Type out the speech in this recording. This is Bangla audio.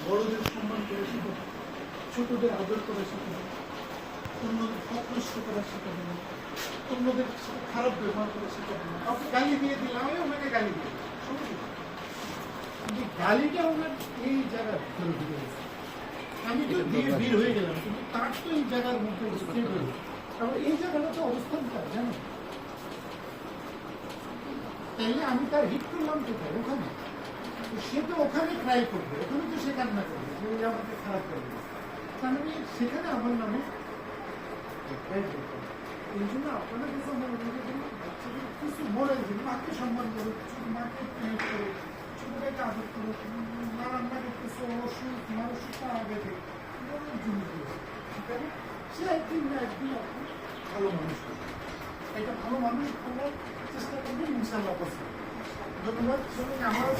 বড়দের সম্মান করে শেখাবো, ছোটদের আদর করে শেখাবো, অন্যদের প্রকৃষ্ট করা শেখাবো না, অন্যদের সাথে খারাপ ব্যবহার করে শেখাবো না। কাউকে গালি দিয়ে দিলাম, আমি ওনাকে গালি দিয়ে কিন্তু গালিটা ওনার এই জায়গার ভিতরে ঢুকে গেছে। আমি তো দিয়ে বের হয়ে গেলাম, কিন্তু তার তো এই জায়গার মধ্যে স্থির হয়ে তারপর এই জায়গাটা তো অবস্থান তার, জানো? তাইলে আমি তার হিট করলাম কোথায়? ওখানে। সে তো ওখানে ট্রাই করবে, ওখানে তো সে কান্না করবে, যে আমাকে খারাপ করবে। তাহলে সেখানে আমার নামে এই জন্য আপনারা যখন বাচ্চাদের কিছু বলে যে মাকে সম্মান করো, মাকে স্নেহ করো, ছোটটাকে আদর করো, মা রান্না করতেছো, অসুখ তোমার অসুখটা আগে থেকে সে একদিন না একদিন আপনি ভালো মানুষ করবে। এটা ভালো মানুষ করার চেষ্টা করবেন, ইনশাআল্লাহ। ধন্যবাদ। আমার